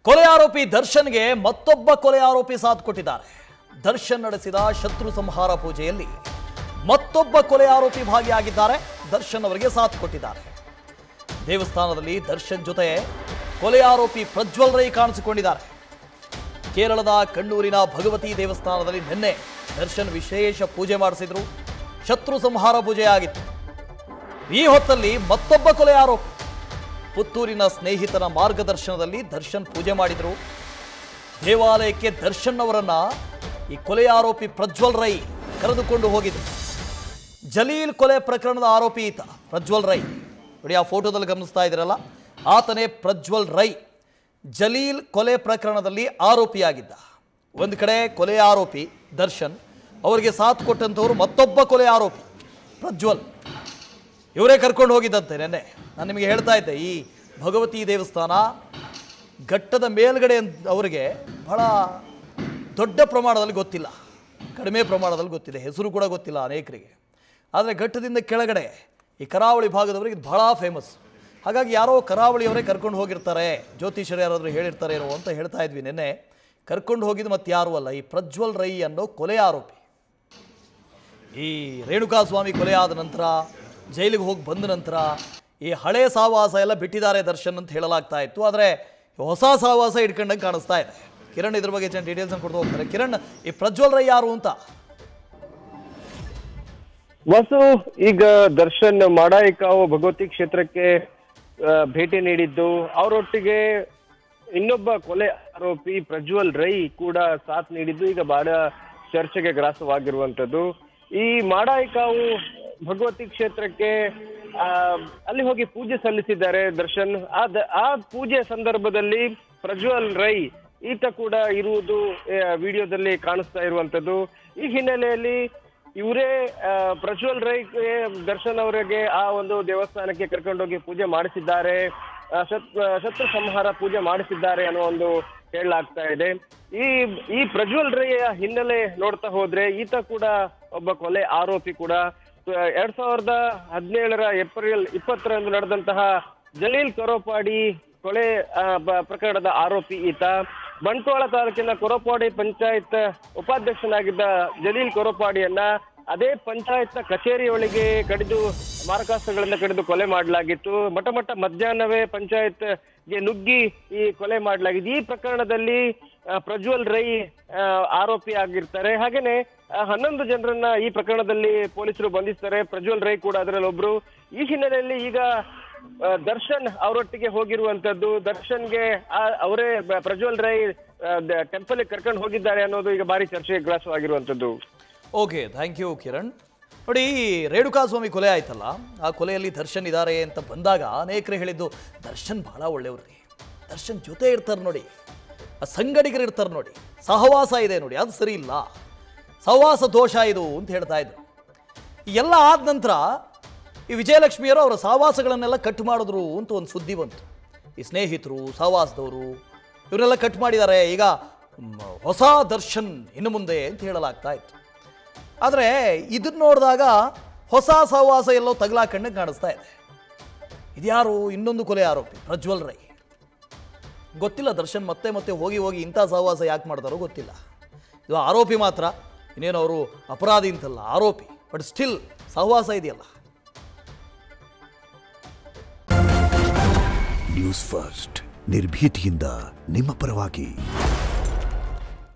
ಕೊಲೆ ಆರೋಪಿ ದರ್ಶನ್ಗೆ ಮತ್ತೊಬ್ಬ ಕೊಲೆ ಆರೋಪಿ ಸಾಥ್ ಕೊಟ್ಟಿದ್ದಾರೆ. ದರ್ಶನ್ ನಡೆಸಿದ ಶತ್ರು ಸಂಹಾರ ಪೂಜೆಯಲ್ಲಿ ಮತ್ತೊಬ್ಬ ಕೊಲೆ ಆರೋಪಿ ಭಾಗಿಯಾಗಿದ್ದಾರೆ. ದರ್ಶನ್ ಅವರಿಗೆ ಸಾಥ್ ಕೊಟ್ಟಿದ್ದಾರೆ. ದೇವಸ್ಥಾನದಲ್ಲಿ ದರ್ಶನ್ ಜೊತೆ ಕೊಲೆ ಆರೋಪಿ ಪ್ರಜ್ವಲ್ ರೈ ಕಾಣಿಸಿಕೊಂಡಿದ್ದಾರೆ. ಕೇರಳದ ಕಣ್ಣೂರಿನ ಭಗವತಿ ದೇವಸ್ಥಾನದಲ್ಲಿ ನಿನ್ನೆ ದರ್ಶನ್ ವಿಶೇಷ ಪೂಜೆ ಮಾಡಿಸಿದ್ರು. ಶತ್ರು ಸಂಹಾರ ಪೂಜೆ ಆಗಿತ್ತು. ಈ ಹೊತ್ತಲ್ಲಿ ಮತ್ತೊಬ್ಬ ಕೊಲೆ ಆರೋಪಿ ಪುತ್ತೂರಿನ ಸ್ನೇಹಿತನ ಮಾರ್ಗದರ್ಶನದಲ್ಲಿ ದರ್ಶನ್ ಪೂಜೆ ಮಾಡಿದರು. ದೇವಾಲಯಕ್ಕೆ ದರ್ಶನ್ ಅವರನ್ನ ಈ ಕೊಲೆ ಆರೋಪಿ ಪ್ರಜ್ವಲ್ ರೈ ಕರೆದುಕೊಂಡು ಹೋಗಿದ್ರು. ಜಲೀಲ್ ಕೊಲೆ ಪ್ರಕರಣದ ಆರೋಪಿ ಈತ ಪ್ರಜ್ವಲ್ ರೈ. ನೋಡಿ, ಆ ಫೋಟೋದಲ್ಲಿ ಗಮನಿಸ್ತಾ ಇದ್ದೀರಲ್ಲ, ಆತನೇ ಪ್ರಜ್ವಲ್ ರೈ. ಜಲೀಲ್ ಕೊಲೆ ಪ್ರಕರಣದಲ್ಲಿ ಆರೋಪಿಯಾಗಿದ್ದ. ಒಂದು ಕಡೆ ಕೊಲೆ ಆರೋಪಿ ದರ್ಶನ್, ಅವರಿಗೆ ಸಾಥ್ ಕೊಟ್ಟಂಥವ್ರು ಮತ್ತೊಬ್ಬ ಕೊಲೆ ಆರೋಪಿ ಪ್ರಜ್ವಲ್. ಇವರೇ ಕರ್ಕೊಂಡು ಹೋಗಿದ್ದಂತೆ. ನೆನ್ನೆ ನಾನು ನಿಮಗೆ ಹೇಳ್ತಾ ಇದ್ದೆ, ಈ ಭಗವತಿ ದೇವಸ್ಥಾನ ಘಟ್ಟದ ಮೇಲ್ಗಡೆ ಅವರಿಗೆ ಬಹಳ ದೊಡ್ಡ ಪ್ರಮಾಣದಲ್ಲಿ ಗೊತ್ತಿಲ್ಲ, ಕಡಿಮೆ ಪ್ರಮಾಣದಲ್ಲಿ ಗೊತ್ತಿದೆ, ಹೆಸರು ಕೂಡ ಗೊತ್ತಿಲ್ಲ ಅನೇಕರಿಗೆ. ಆದರೆ ಘಟ್ಟದಿಂದ ಕೆಳಗಡೆ ಈ ಕರಾವಳಿ ಭಾಗದವರಿಗೆ ಬಹಳ ಫೇಮಸ್. ಹಾಗಾಗಿ ಯಾರೋ ಕರಾವಳಿಯವರೇ ಕರ್ಕೊಂಡು ಹೋಗಿರ್ತಾರೆ, ಜ್ಯೋತಿಷರು ಯಾರಾದರೂ ಹೇಳಿರ್ತಾರೆ ಏನೋ ಅಂತ ಹೇಳ್ತಾ ಇದ್ವಿ. ನೆನ್ನೆ ಕರ್ಕೊಂಡು ಹೋಗಿದ್ದು ಮತ್ತೆ ಯಾರೂ ಅಲ್ಲ, ಈ ಪ್ರಜ್ವಲ್ ರೈ ಅನ್ನೋ ಕೊಲೆ ಆರೋಪಿ. ಈ ರೇಣುಕಾಸ್ವಾಮಿ ಕೊಲೆ ಆದ ನಂತರ, ಜೈಲಿಗೆ ಹೋಗಿ ಬಂದ ನಂತರ ಈ ಹಳೆ ಸಹವಾಸ ಎಲ್ಲ ಬಿಟ್ಟಿದ್ದಾರೆ ದರ್ಶನ್ ಅಂತ ಹೇಳಲಾಗ್ತಾ ಇತ್ತು. ಆದರೆ ಹೊಸ ಸಹವಾಸ ಇಟ್ಕೊಂಡಂಗೆ ಕಾಣಿಸ್ತಾ ಇದೆ. ಕಿರಣ್ ಇದ್ರ ಬಗ್ಗೆ ಹೆಚ್ಚಿನ ಡೀಟೇಲ್ಸ್ ಕೊಡ್ತಾ ಹೋಗ್ತಾರೆ. ಕಿರಣ್, ಈ ಪ್ರಜ್ವಲ್ ರೈ ಯಾರು ಅಂತ? ವಸು, ಈಗ ದರ್ಶನ್ ಮಾಡಾಯಿಕಾವು ಭಗವತಿ ಕ್ಷೇತ್ರಕ್ಕೆ ಭೇಟಿ ನೀಡಿದ್ದು, ಅವರೊಟ್ಟಿಗೆ ಇನ್ನೊಬ್ಬ ಕೊಲೆ ಆರೋಪಿ ಪ್ರಜ್ವಲ್ ರೈ ಕೂಡ ಸಾಥ್ ನೀಡಿದ್ದು ಈಗ ಬಹಳ ಚರ್ಚೆಗೆ ಗ್ರಾಸವಾಗಿರುವಂತದ್ದು. ಈ ಮಾಡಾಯಿಕಾವು ಭಗವತಿ ಕ್ಷೇತ್ರಕ್ಕೆ ಅಲ್ಲಿ ಹೋಗಿ ಪೂಜೆ ಸಲ್ಲಿಸಿದ್ದಾರೆ ದರ್ಶನ್. ಆ ಪೂಜೆ ಸಂದರ್ಭದಲ್ಲಿ ಪ್ರಜ್ವಲ್ ರೈ ಈತ ಕೂಡ ಇರುವುದು ವಿಡಿಯೋದಲ್ಲಿ ಕಾಣಿಸ್ತಾ ಇರುವಂತದ್ದು. ಈ ಹಿನ್ನೆಲೆಯಲ್ಲಿ ಇವರೇ ಪ್ರಜ್ವಲ್ ರೈ ದರ್ಶನ್ ಅವರಿಗೆ ಆ ಒಂದು ದೇವಸ್ಥಾನಕ್ಕೆ ಕರ್ಕೊಂಡೋಗಿ ಪೂಜೆ ಮಾಡಿಸಿದ್ದಾರೆ, ಶತ್ರು ಸಂಹಾರ ಪೂಜೆ ಮಾಡಿಸಿದ್ದಾರೆ ಅನ್ನೋ ಒಂದು ಹೇಳಲಾಗ್ತಾ ಇದೆ. ಈ ಪ್ರಜ್ವಲ್ ರೈಯ ಹಿನ್ನೆಲೆ ನೋಡ್ತಾ ಹೋದ್ರೆ ಈತ ಕೂಡ ಒಬ್ಬ ಕೊಲೆ ಆರೋಪಿ ಕೂಡ. 2017 ಏಪ್ರಿಲ್ 20ರಂದು ನಡೆದಂತಹ ಜಲೀಲ್ ಕೊರಪಾಡಿ ಕೊಲೆ ಪ್ರಕರಣದ ಆರೋಪಿ ಈತ. ಬಂಟ್ವಾಳ ತಾಲೂಕಿನ ಕೊರಪಾಡಿ ಪಂಚಾಯತ್ ಉಪಾಧ್ಯಕ್ಷನಾಗಿದ್ದ ಜಲೀಲ್ ಕೊರಪಾಡಿಯನ್ನ ಅದೇ ಪಂಚಾಯತ್ನ ಕಚೇರಿಯೊಳಗೆ ಕಡಿದು ಮಾರಕಾಸ್ತ್ರಗಳಿಂದ ಕಡಿದು ಕೊಲೆ ಮಾಡಲಾಗಿತ್ತು. ಮಧ್ಯಾಹ್ನವೇ ಪಂಚಾಯತ್ಗೆ ನುಗ್ಗಿ ಈ ಕೊಲೆ ಮಾಡಲಾಗಿದೆ. ಈ ಪ್ರಕರಣದಲ್ಲಿ ಪ್ರಜ್ವಲ್ ರೈ ಆರೋಪಿ ಆಗಿರ್ತಾರೆ. ಹಾಗೇನೆ 11 ಜನರನ್ನ ಈ ಪ್ರಕರಣದಲ್ಲಿ ಪೊಲೀಸರು ಬಂಧಿಸ್ತಾರೆ. ಪ್ರಜ್ವಲ್ ರೈ ಕೂಡ ಅದರಲ್ಲಿ ಒಬ್ರು. ಈ ಹಿನ್ನೆಲೆಯಲ್ಲಿ ಈಗ ದರ್ಶನ್ ಅವರೊಟ್ಟಿಗೆ ಹೋಗಿರುವಂತದ್ದು, ದರ್ಶನ್ಗೆ ಅವರೇ ಪ್ರಜ್ವಲ್ ರೈ ಟೆಂಪಲ್ ಕರ್ಕೊಂಡು ಹೋಗಿದ್ದಾರೆ ಅನ್ನೋದು ಈಗ ಭಾರಿ ಚರ್ಚೆಗೆ ಗ್ರಾಸವಾಗಿರುವಂತದ್ದು. Okay, thank you Kiran. ನೋಡಿ, ರೇಣುಕಾಸ್ವಾಮಿ ಕೊಲೆ ಆಯ್ತಲ್ಲ, ಆ ಕೊಲೆಯಲ್ಲಿ ದರ್ಶನ್ ಇದ್ದಾರೆ ಅಂತ ಬಂದಾಗ ಅನೇಕರು ಹೇಳಿದ್ದು ದರ್ಶನ್ ಬಹಳ ಒಳ್ಳೆಯವ್ರಿ, ದರ್ಶನ್ ಜೊತೆ ಇರ್ತಾರೆ ನೋಡಿ, ಆ ಸಂಗಡಿಗರು ಇರ್ತಾರೆ ನೋಡಿ, ಸಹವಾಸ ಇದೆ ನೋಡಿ, ಅದು ಸರಿ ಇಲ್ಲ, ಸಹವಾಸ ದೋಷ ಇದು ಅಂತ ಹೇಳ್ತಾ ಇದ್ರು. ಎಲ್ಲ ಆದ ನಂತರ ಈ ವಿಜಯಲಕ್ಷ್ಮಿಯವರು ಅವರ ಸಹವಾಸಗಳನ್ನೆಲ್ಲ ಕಟ್ ಮಾಡಿದ್ರು ಅಂತ ಒಂದು ಸುದ್ದಿ ಬಂತು. ಈ ಸ್ನೇಹಿತರು, ಸಹವಾಸದವರು ಇವರೆಲ್ಲ ಕಟ್ ಮಾಡಿದ್ದಾರೆ, ಈಗ ಹೊಸ ದರ್ಶನ್ ಇನ್ನು ಮುಂದೆ ಅಂತ ಹೇಳಲಾಗ್ತಾ ಇತ್ತು. ಆದರೆ ಇದನ್ನು ನೋಡಿದಾಗ ಹೊಸ ಸಹವಾಸ ಎಲ್ಲೋ ತಗಲಾಕಂಡಂಗೆ ಕಾಣಿಸ್ತಾ ಇದೆ. ಇದ್ಯಾರು? ಇನ್ನೊಂದು ಕೊಲೆ ಆರೋಪಿ ಪ್ರಜ್ವಲ್ ರೈ. ಗೊತ್ತಿಲ್ಲ ದರ್ಶನ್ ಮತ್ತೆ ಮತ್ತೆ ಹೋಗಿ ಇಂಥ ಸಹವಾಸ ಯಾಕೆ ಮಾಡ್ತಾರೋ ಗೊತ್ತಿಲ್ಲ. ಇದು ಆರೋಪಿ ಮಾತ್ರ, ಇನ್ನೇನು ಅವರು ಅಪರಾಧಿ ಅಂತಲ್ಲ, ಆರೋಪಿ. ಬಟ್ ಸ್ಟಿಲ್ ಸಹವಾಸ ಇದೆಯಲ್ಲ. ನ್ಯೂಸ್ ಫಸ್ಟ್, ನಿರ್ಭೀತಿಯಿಂದ ನಿಮ್ಮ ಪರವಾಗಿ.